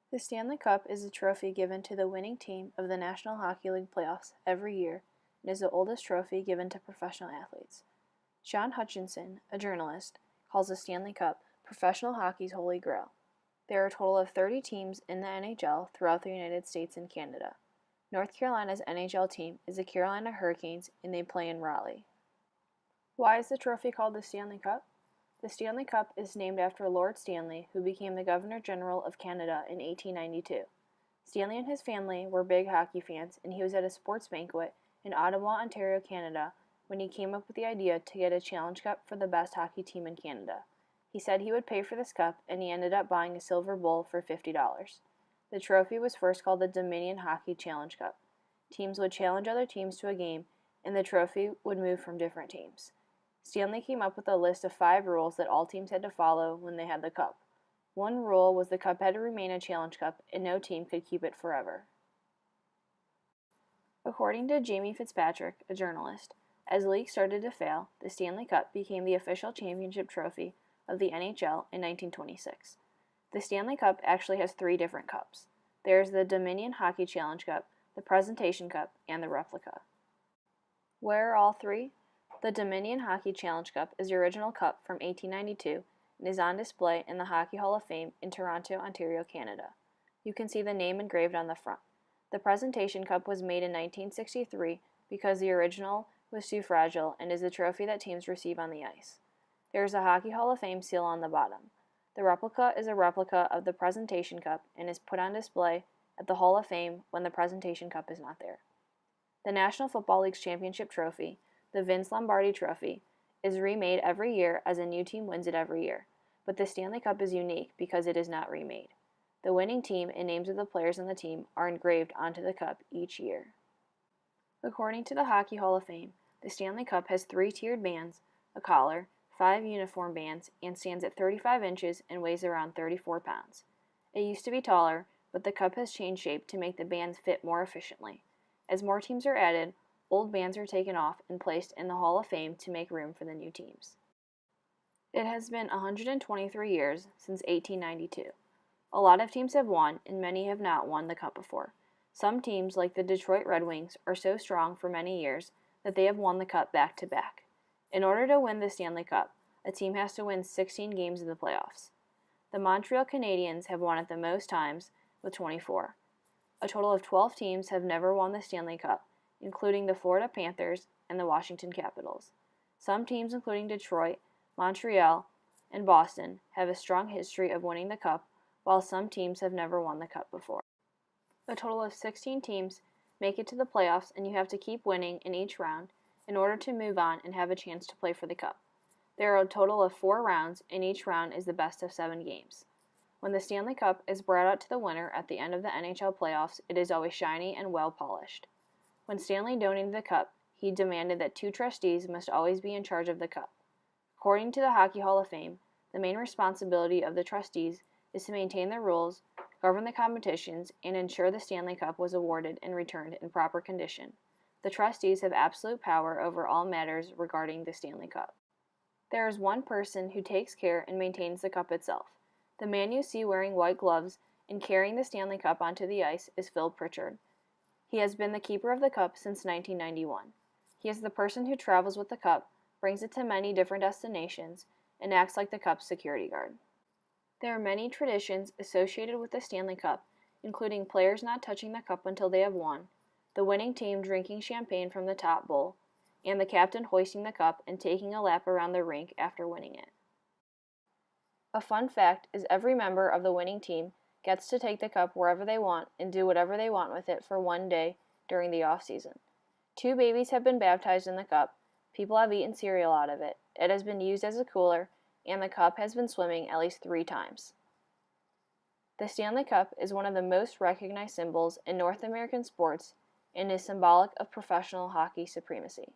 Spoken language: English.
The Stanley Cup is a trophy given to the winning team of the National Hockey League playoffs every year and is the oldest trophy given to professional athletes. John Hutchinson, a journalist, calls the Stanley Cup professional hockey's holy grail. There are a total of 30 teams in the NHL throughout the United States and Canada. North Carolina's NHL team is the Carolina Hurricanes, and they play in Raleigh. Why is the trophy called the Stanley Cup? The Stanley Cup is named after Lord Stanley, who became the Governor-General of Canada in 1892. Stanley and his family were big hockey fans, and he was at a sports banquet in Ottawa, Ontario, Canada, when he came up with the idea to get a challenge cup for the best hockey team in Canada. He said he would pay for this cup, and he ended up buying a silver bowl for $50. The trophy was first called the Dominion Hockey Challenge Cup. Teams would challenge other teams to a game, and the trophy would move from different teams. Stanley came up with a list of 5 rules that all teams had to follow when they had the cup. One rule was the cup had to remain a challenge cup, and no team could keep it forever. According to Jamie Fitzpatrick, a journalist, as the league started to fail, the Stanley Cup became the official championship trophy of the NHL in 1926. The Stanley Cup actually has 3 different cups. There is the Dominion Hockey Challenge Cup, the Presentation Cup, and the Replica. Where are all 3? The Dominion Hockey Challenge Cup is the original cup from 1892 and is on display in the Hockey Hall of Fame in Toronto, Ontario, Canada. You can see the name engraved on the front. The Presentation Cup was made in 1963 because the original was too fragile and is the trophy that teams receive on the ice. There is a Hockey Hall of Fame seal on the bottom. The Replica is a replica of the Presentation Cup and is put on display at the Hall of Fame when the Presentation Cup is not there. The National Football League's championship trophy, the Vince Lombardi Trophy, is remade every year as a new team wins it every year, but the Stanley Cup is unique because it is not remade. The winning team and names of the players on the team are engraved onto the cup each year. According to the Hockey Hall of Fame, the Stanley Cup has 3 tiered bands, a collar, 5 uniform bands, and stands at 35 inches and weighs around 34 pounds. It used to be taller, but the cup has changed shape to make the bands fit more efficiently. As more teams are added, old bands are taken off and placed in the Hall of Fame to make room for the new teams. It has been 123 years since 1892. A lot of teams have won, and many have not won the cup before. Some teams, like the Detroit Red Wings, are so strong for many years that they have won the cup back-to-back. In order to win the Stanley Cup, a team has to win 16 games in the playoffs. The Montreal Canadiens have won it the most times, with 24. A total of 12 teams have never won the Stanley Cup, including the Florida Panthers and the Washington Capitals. Some teams, including Detroit, Montreal, and Boston, have a strong history of winning the cup, while some teams have never won the cup before. A total of 16 teams make it to the playoffs, and you have to keep winning in each round in order to move on and have a chance to play for the cup. There are a total of 4 rounds, and each round is the best of 7 games. When the Stanley Cup is brought out to the winner at the end of the NHL playoffs, it is always shiny and well polished. When Stanley donated the cup, he demanded that 2 trustees must always be in charge of the cup. According to the Hockey Hall of Fame, the main responsibility of the trustees is to maintain the rules, govern the competitions, and ensure the Stanley Cup was awarded and returned in proper condition. The trustees have absolute power over all matters regarding the Stanley Cup. There is one person who takes care and maintains the cup itself. The man you see wearing white gloves and carrying the Stanley Cup onto the ice is Phil Pritchard. He has been the keeper of the cup since 1991. He is the person who travels with the cup, brings it to many different destinations, and acts like the cup's security guard. There are many traditions associated with the Stanley Cup, including players not touching the cup until they have won, the winning team drinking champagne from the top bowl, and the captain hoisting the cup and taking a lap around the rink after winning it. A fun fact is every member of the winning team gets to take the cup wherever they want and do whatever they want with it for one day during the off-season. 2 babies have been baptized in the cup, people have eaten cereal out of it, it has been used as a cooler, and the cup has been swimming at least 3 times. The Stanley Cup is one of the most recognized symbols in North American sports and is symbolic of professional hockey supremacy.